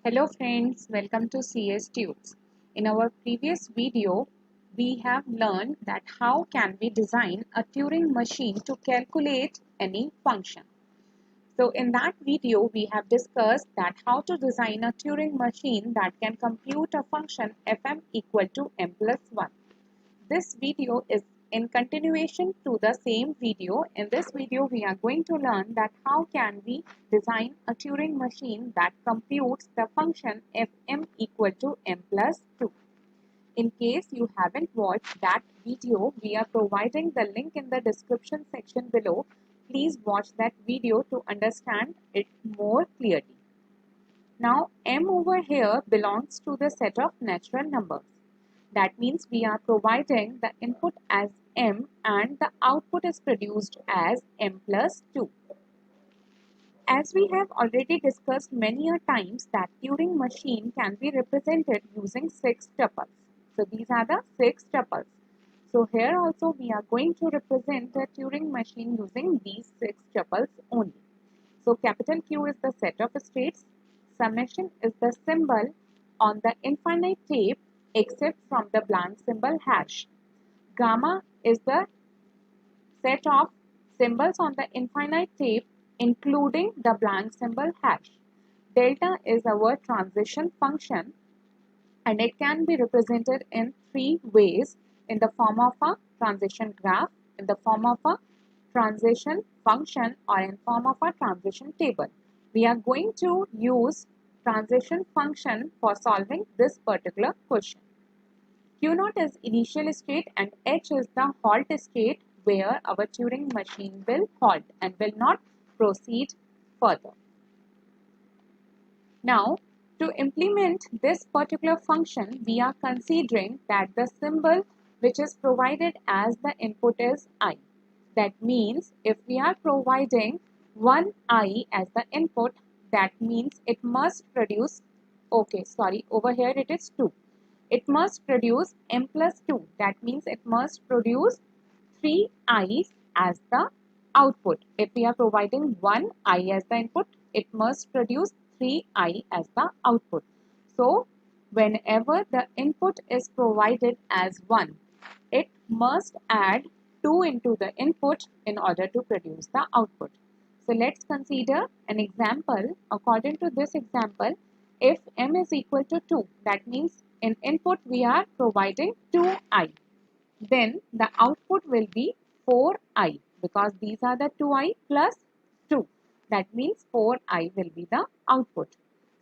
Hello friends, welcome to CS Tubes. In our previous video, we have learned that how can we design a Turing machine to calculate any function. So in that video, we have discussed that how to design a Turing machine that can compute a function fm equal to m plus 1. This video is in continuation to the same video. In this video, we are going to learn that how can we design a Turing machine that computes the function fm equal to m plus 2. In case you haven't watched that video, we are providing the link in the description section below. Please watch that video to understand it more clearly. Now, m over here belongs to the set of natural numbers. That means we are providing the input as m and the output is produced as m plus 2. As we have already discussed many a times that Turing machine can be represented using 6 tuples. So these are the 6 tuples. So here also we are going to represent the Turing machine using these 6 tuples only. So capital Q is the set of states, summation is the symbol on the infinite tape except from the blank symbol hash. Gamma is the set of symbols on the infinite tape including the blank symbol hash. Delta is our transition function and it can be represented in 3 ways: in the form of a transition graph, in the form of a transition function, or in form of a transition table. We are going to use transition function for solving this particular question. Q0 is initial state and H is the halt state where our Turing machine will halt and will not proceed further. Now, to implement this particular function, we are considering that the symbol which is provided as the input is I. That means if we are providing one I as the input, that means it must produce, over here it is 2. It must produce m plus 2. That means it must produce 3 i's as the output. If we are providing one I as the input, it must produce 3i as the output. So, whenever the input is provided as 1, it must add 2 into the input in order to produce the output. So, let's consider an example. According to this example, if m is equal to 2, that means in input we are providing 2i. Then the output will be 4i because these are the 2i plus 2. That means 4i will be the output.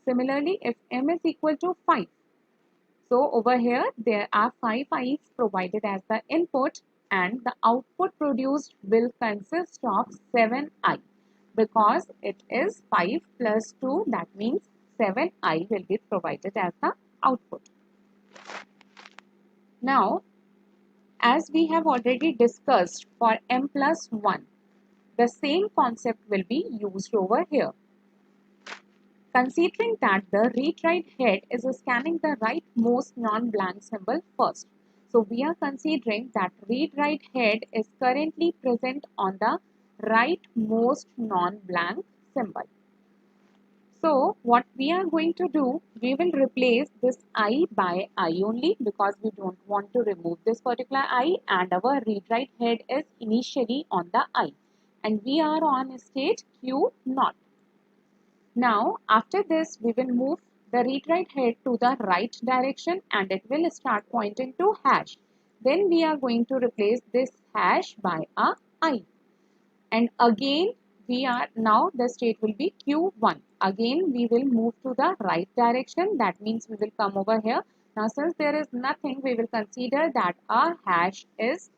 Similarly, if m is equal to 5, so over here there are 5 i's provided as the input and the output produced will consist of 7i because it is 5 plus 2, that means 7i will be provided as the output. Now, as we have already discussed for m plus 1, the same concept will be used over here. Considering that the read-write head is scanning the rightmost non-blank symbol first. So we are considering that read-write head is currently present on the rightmost non-blank symbol. So what we are going to do, we will replace this I by I only because we don't want to remove this particular I, and our read-write head is initially on the I and we are on state Q0. Now after this we will move the read-write head to the right direction and it will start pointing to hash. Then we are going to replace this hash by a I, and again we are now the state will be Q1. Again we will move to the right direction, that means we will come over here. Now since there is nothing, we will consider that our hash is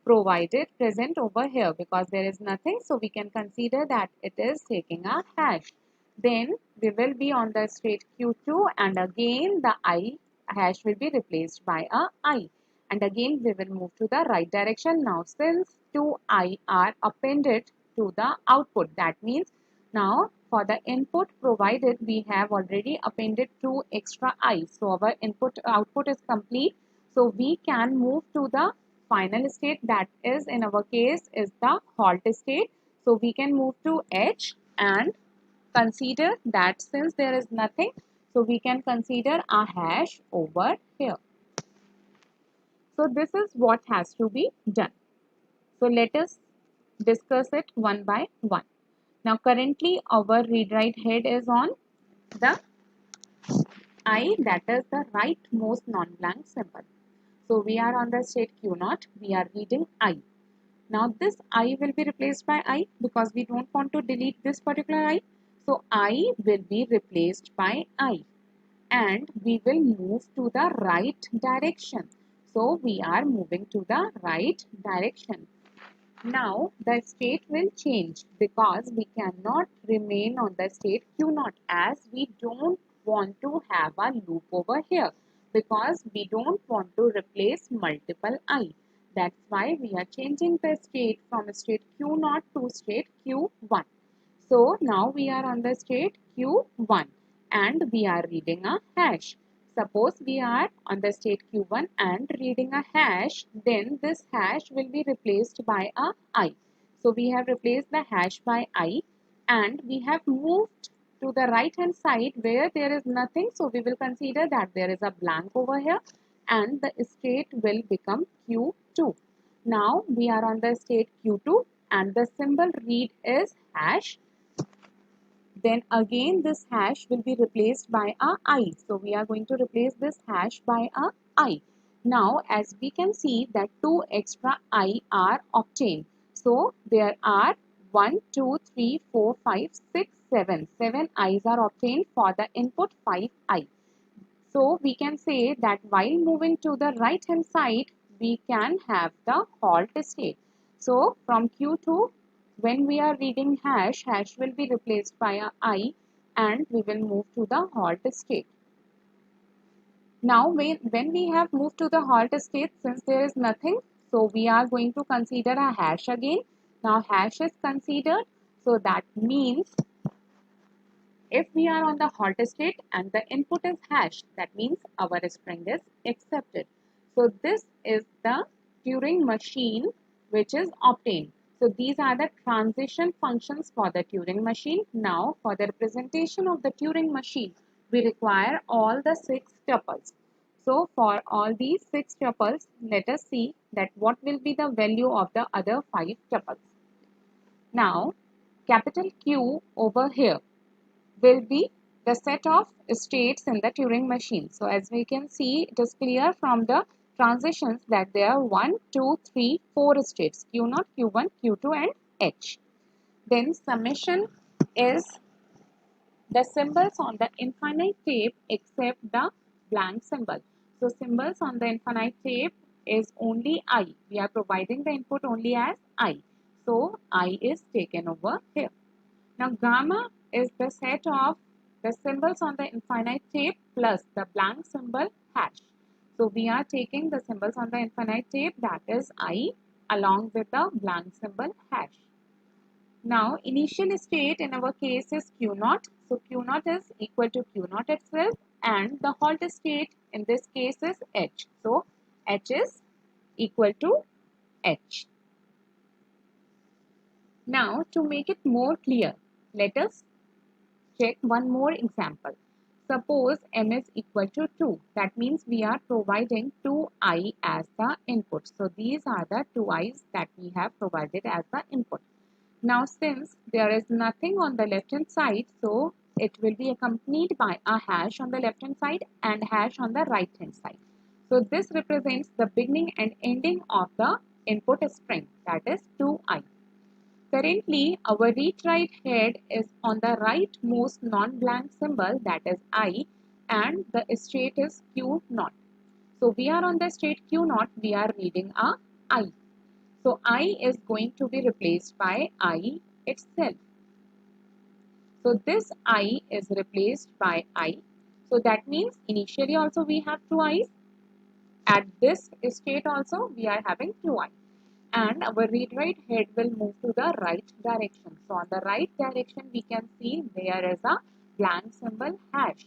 provided present over here because there is nothing, so we can consider that it is taking a hash. Then we will be on the state Q2 and again the I hash will be replaced by a I, and again we will move to the right direction. Now since 2i are appended to the output, that means now for the input provided we have already appended 2 extra i's, so our output is complete. So we can move to the final state, that is in our case is the halt state. So we can move to H and consider that since there is nothing, So we can consider a hash over here. So this is what has to be done. So let us discuss it one by one. Now currently our read write head is on the I, that is the rightmost non-blank symbol. So we are on the state Q0, we are reading I. Now this I will be replaced by I because we don't want to delete this particular I. So I will be replaced by I and we will move to the right direction. So we are moving to the right direction. Now the state will change because we cannot remain on the state Q0 as we don't want to have a loop over here because we don't want to replace multiple I. That's why we are changing the state from state Q0 to state Q1. So now we are on the state Q1 and we are reading a hash. Suppose we are on the state Q1 and reading a hash, then this hash will be replaced by a I. So we have replaced the hash by I and we have moved to the right hand side where there is nothing. So we will consider that there is a blank over here and the state will become Q2. Now we are on the state Q2 and the symbol read is hash. Then again this hash will be replaced by a I. So we are going to replace this hash by a I. Now as we can see that 2 extra I are obtained. So there are 1, 2, 3, 4, 5, 6, 7. 7 I's are obtained for the input 5 I. So we can say that while moving to the right hand side, we can have the halt state. So from Q2, when we are reading hash, hash will be replaced by a I and we will move to the halt state. Now when we have moved to the halt state, since there is nothing, so we are going to consider a hash again. Now hash is considered, so that means if we are on the halt state and the input is hash, that means our string is accepted. So this is the Turing machine which is obtained. So these are the transition functions for the Turing machine. Now for the representation of the Turing machine, we require all the 6 tuples. So for all these 6 tuples, let us see that what will be the value of the other 5 tuples. Now capital Q over here will be the set of states in the Turing machine. So as we can see, it is clear from the transitions that there are 1, 2, 3, 4 states, Q0, Q1, Q2 and H. Then summation is the symbols on the infinite tape except the blank symbol. So symbols on the infinite tape is only I. We are providing the input only as I. So I is taken over here. Now gamma is the set of the symbols on the infinite tape plus the blank symbol hash. So we are taking the symbols on the infinite tape, that is I, along with the blank symbol hash. Now initial state in our case is Q0. So Q0 is equal to Q0 itself and the halt state in this case is H. So H is equal to H. Now to make it more clear, let us check one more example. Suppose m is equal to 2. That means we are providing 2i as the input. So these are the 2i's that we have provided as the input. Now since there is nothing on the left hand side, so it will be accompanied by a hash on the left hand side and hash on the right hand side. So this represents the beginning and ending of the input string, that is 2i. Currently, our read-write head is on the rightmost non-blank symbol, that is I, and the state is Q0. So we are on the state Q0, we are reading a I. So I is going to be replaced by I itself. So this I is replaced by I. So that means initially also we have 2 I's. At this state also we are having 2 I. And our read-write head will move to the right direction. So on the right direction we can see there is a blank symbol hash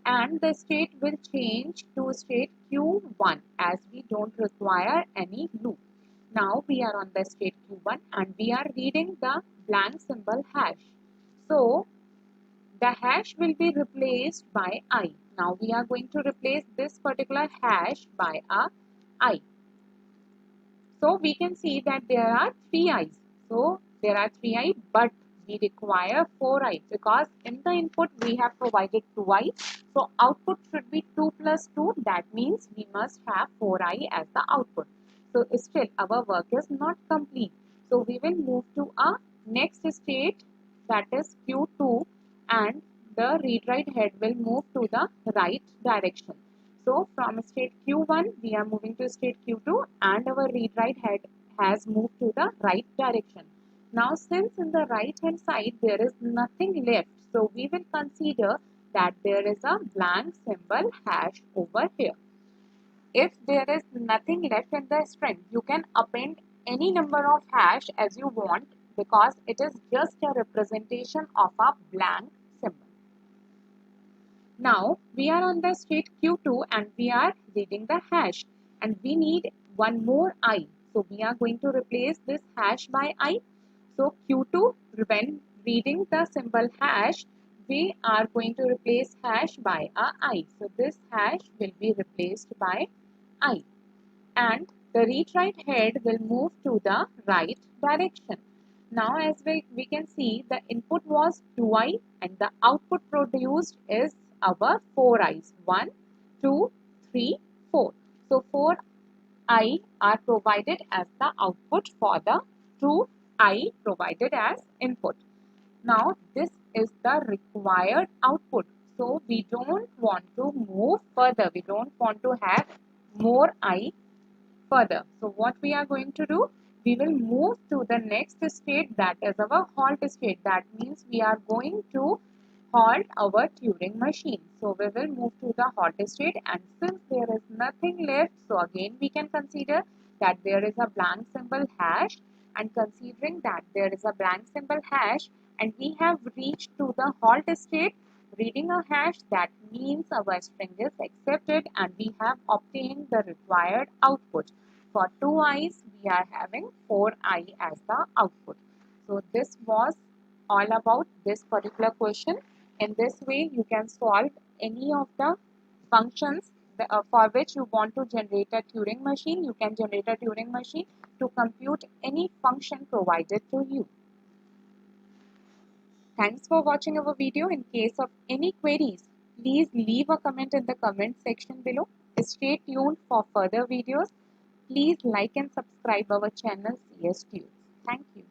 and the state will change to state Q1 as we don't require any loop. Now we are on the state Q1 and we are reading the blank symbol hash. So the hash will be replaced by I. Now we are going to replace this particular hash by a I. So we can see that there are 3 i's. So there are 3 i, but we require 4 i because in the input we have provided 2 i. So output should be 2 plus 2. That means we must have 4 i as the output. So still our work is not complete. So we will move to a next state, that is Q2, and the read-write head will move to the right direction. So from state Q1, we are moving to state Q2 and our read-write head has moved to the right direction. Now since in the right hand side there is nothing left, so we will consider that there is a blank symbol hash over here. If there is nothing left in the string, you can append any number of hash as you want because it is just a representation of a blank symbol. Now we are on the state Q2 and we are reading the hash and we need one more I. So we are going to replace this hash by I. So Q2, when reading the symbol hash, we are going to replace hash by a I. So this hash will be replaced by I. And the read-write head will move to the right direction. Now as we can see, the input was 2i and the output produced is our 4i's. 1, 2, 3, 4. So 4i are provided as the output for the 2i provided as input. Now this is the required output. So we don't want to move further. We don't want to have more I further. So what we are going to do? We will move to the next state, that is our halt state. That means we are going to halt our Turing machine. So we will move to the halt state, and since there is nothing left, so again we can consider that there is a blank symbol hash, and considering that there is a blank symbol hash and we have reached to the halt state, reading a hash, that means our string is accepted and we have obtained the required output. For 2 i's, we are having 4 I as the output. So this was all about this particular question. In this way, you can solve any of the functions for which you want to generate a Turing machine. You can generate a Turing machine to compute any function provided to you. Thanks for watching our video. In case of any queries, please leave a comment in the comment section below. Stay tuned for further videos. Please like and subscribe our channel CS Tunes. Thank you.